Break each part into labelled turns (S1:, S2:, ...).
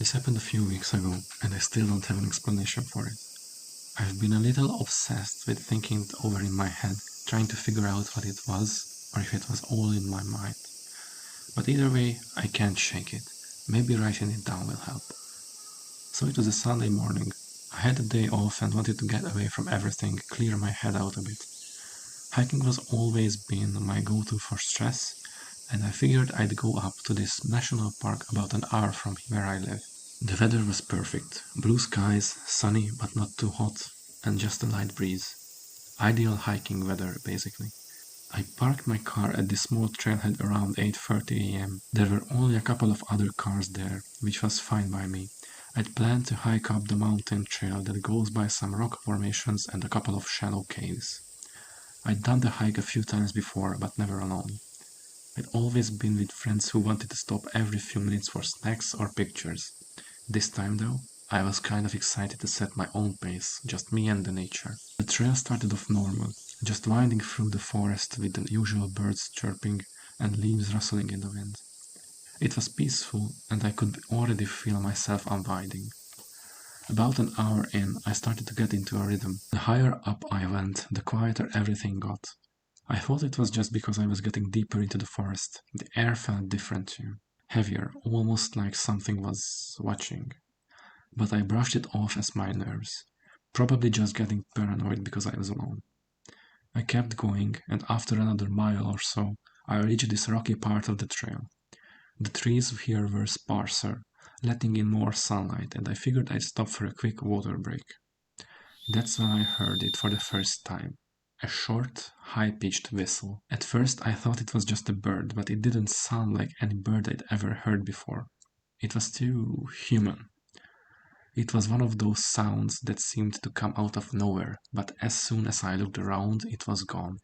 S1: This happened a few weeks ago, and I still don't have an explanation for it. I've been a little obsessed with thinking it over in my head, trying to figure out what it was, or if it was all in my mind. But either way, I can't shake it. Maybe writing it down will help. So it was a Sunday morning. I had a day off and wanted to get away from everything, clear my head out a bit. Hiking was always been my go-to for stress, and I figured I'd go up to this national park about an hour from where I live. The weather was perfect. Blue skies, sunny but not too hot, and just a light breeze. Ideal hiking weather, basically. I parked my car at the small trailhead around 8:30 am. There were only a couple of other cars there, which was fine by me. I'd planned to hike up the mountain trail that goes by some rock formations and a couple of shallow caves. I'd done the hike a few times before, but never alone. I'd always been with friends who wanted to stop every few minutes for snacks or pictures. This time, though, I was kind of excited to set my own pace, just me and the nature. The trail started off normal, just winding through the forest with the usual birds chirping and leaves rustling in the wind. It was peaceful, and I could already feel myself unwinding. About an hour in, I started to get into a rhythm. The higher up I went, the quieter everything got. I thought it was just because I was getting deeper into the forest. The air felt different too. Heavier, almost like something was watching. But I brushed it off as my nerves. Probably just getting paranoid because I was alone. I kept going, and after another mile or so, I reached this rocky part of the trail. The trees here were sparser, letting in more sunlight, and I figured I'd stop for a quick water break. That's when I heard it for the first time. A short, high-pitched whistle. At first I thought it was just a bird, but it didn't sound like any bird I'd ever heard before. It was too human. It was one of those sounds that seemed to come out of nowhere, but as soon as I looked around, it was gone.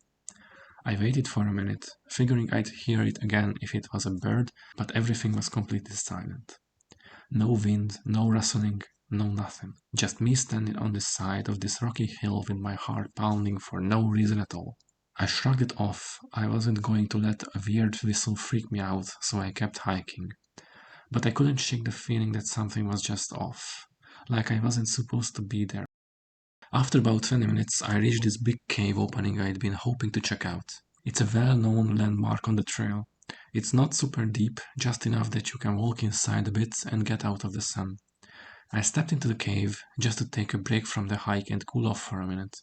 S1: I waited for a minute, figuring I'd hear it again if it was a bird, but everything was completely silent. No wind, no rustling, no nothing. Just me standing on the side of this rocky hill with my heart pounding for no reason at all. I shrugged it off. I wasn't going to let a weird whistle freak me out, so I kept hiking. But I couldn't shake the feeling that something was just off, like I wasn't supposed to be there. After about 20 minutes, I reached this big cave opening I'd been hoping to check out. It's a well-known landmark on the trail. It's not super deep, just enough that you can walk inside a bit and get out of the sun. I stepped into the cave just to take a break from the hike and cool off for a minute.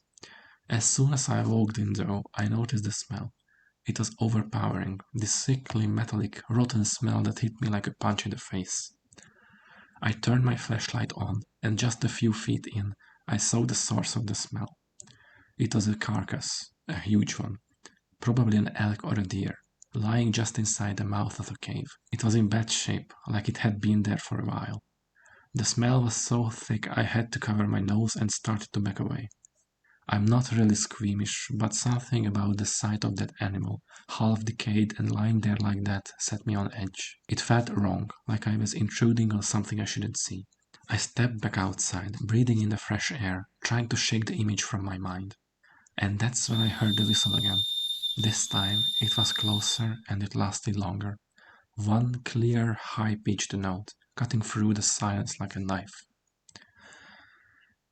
S1: As soon as I walked in though, I noticed the smell. It was overpowering, this sickly, metallic, rotten smell that hit me like a punch in the face. I turned my flashlight on, and just a few feet in, I saw the source of the smell. It was a carcass, a huge one, probably an elk or a deer, lying just inside the mouth of the cave. It was in bad shape, like it had been there for a while. The smell was so thick I had to cover my nose and started to back away. I'm not really squeamish, but something about the sight of that animal, half decayed and lying there like that, set me on edge. It felt wrong, like I was intruding on something I shouldn't see. I stepped back outside, breathing in the fresh air, trying to shake the image from my mind. And that's when I heard the whistle again. This time it was closer and it lasted longer. One clear, high-pitched note, cutting through the silence like a knife.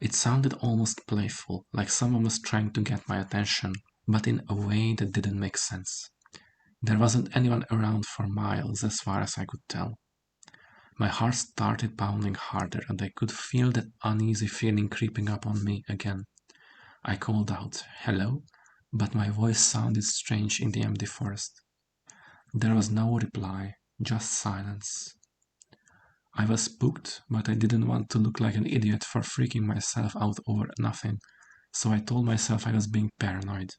S1: It sounded almost playful, like someone was trying to get my attention, but in a way that didn't make sense. There wasn't anyone around for miles as far as I could tell. My heart started pounding harder and I could feel that uneasy feeling creeping up on me again. I called out, "Hello?" but my voice sounded strange in the empty forest. There was no reply, just silence. I was spooked, but I didn't want to look like an idiot for freaking myself out over nothing, so I told myself I was being paranoid.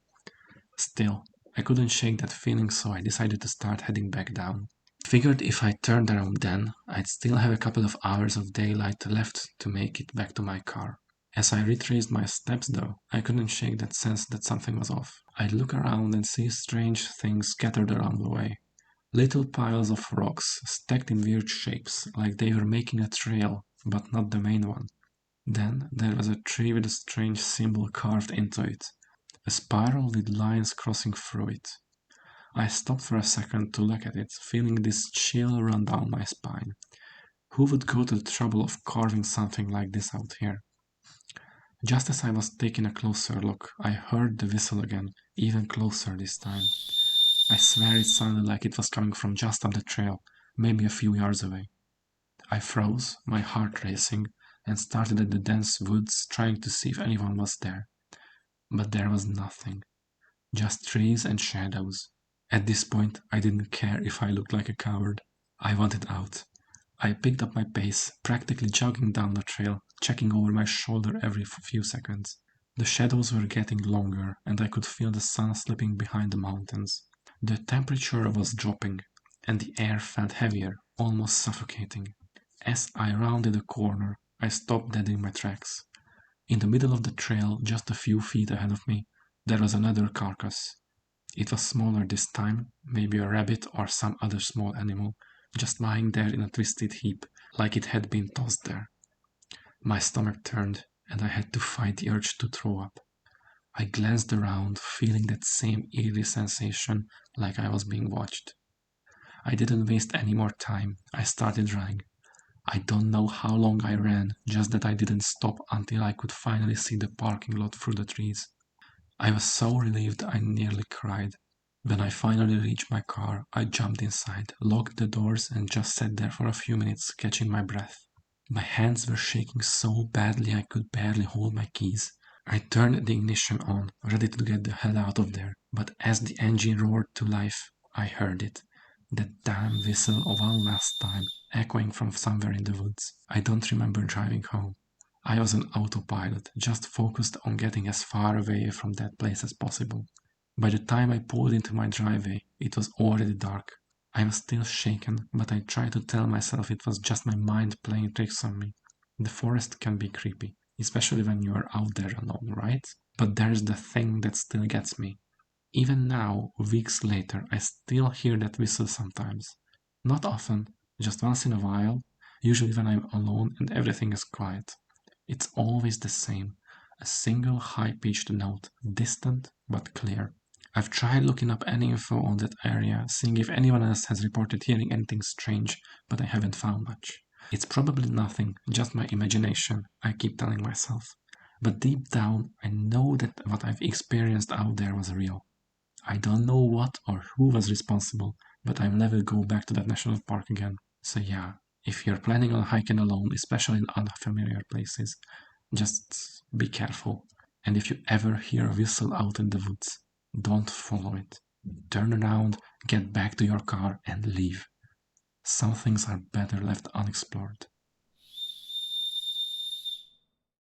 S1: Still, I couldn't shake that feeling, so I decided to start heading back down. Figured if I turned around then, I'd still have a couple of hours of daylight left to make it back to my car. As I retraced my steps though, I couldn't shake that sense that something was off. I'd look around and see strange things scattered around the way. Little piles of rocks stacked in weird shapes, like they were making a trail, but not the main one. Then there was a tree with a strange symbol carved into it, a spiral with lines crossing through it. I stopped for a second to look at it, feeling this chill run down my spine. Who would go to the trouble of carving something like this out here? Just as I was taking a closer look, I heard the whistle again, even closer this time. I swear it sounded like it was coming from just up the trail, maybe a few yards away. I froze, my heart racing, and started at the dense woods trying to see if anyone was there. But there was nothing, just trees and shadows. At this point, I didn't care if I looked like a coward. I wanted out. I picked up my pace, practically jogging down the trail, checking over my shoulder every few seconds. The shadows were getting longer, and I could feel the sun slipping behind the mountains. The temperature was dropping, and the air felt heavier, almost suffocating. As I rounded a corner, I stopped dead in my tracks. In the middle of the trail, just a few feet ahead of me, there was another carcass. It was smaller this time, maybe a rabbit or some other small animal, just lying there in a twisted heap, like it had been tossed there. My stomach turned, and I had to fight the urge to throw up. I glanced around, feeling that same eerie sensation, like I was being watched. I didn't waste any more time. I started running. I don't know how long I ran, just that I didn't stop until I could finally see the parking lot through the trees. I was so relieved I nearly cried. When I finally reached my car, I jumped inside, locked the doors, and just sat there for a few minutes, catching my breath. My hands were shaking so badly I could barely hold my keys. I turned the ignition on, ready to get the hell out of there, but as the engine roared to life, I heard it. That damn whistle one last time, echoing from somewhere in the woods. I don't remember driving home. I was on autopilot, just focused on getting as far away from that place as possible. By the time I pulled into my driveway, it was already dark. I was still shaken, but I tried to tell myself it was just my mind playing tricks on me. The forest can be creepy, especially when you are out there alone, right? But there's the thing that still gets me. Even now, weeks later, I still hear that whistle sometimes. Not often, just once in a while, usually when I'm alone and everything is quiet. It's always the same, a single high-pitched note, distant but clear. I've tried looking up any info on that area, seeing if anyone else has reported hearing anything strange, but I haven't found much. It's probably nothing, just my imagination, I keep telling myself. But deep down, I know that what I've experienced out there was real. I don't know what or who was responsible, but I'll never go back to that national park again. So yeah, if you're planning on hiking alone, especially in unfamiliar places, just be careful. And if you ever hear a whistle out in the woods, don't follow it. Turn around, get back to your car, and leave. Some things are better left unexplored.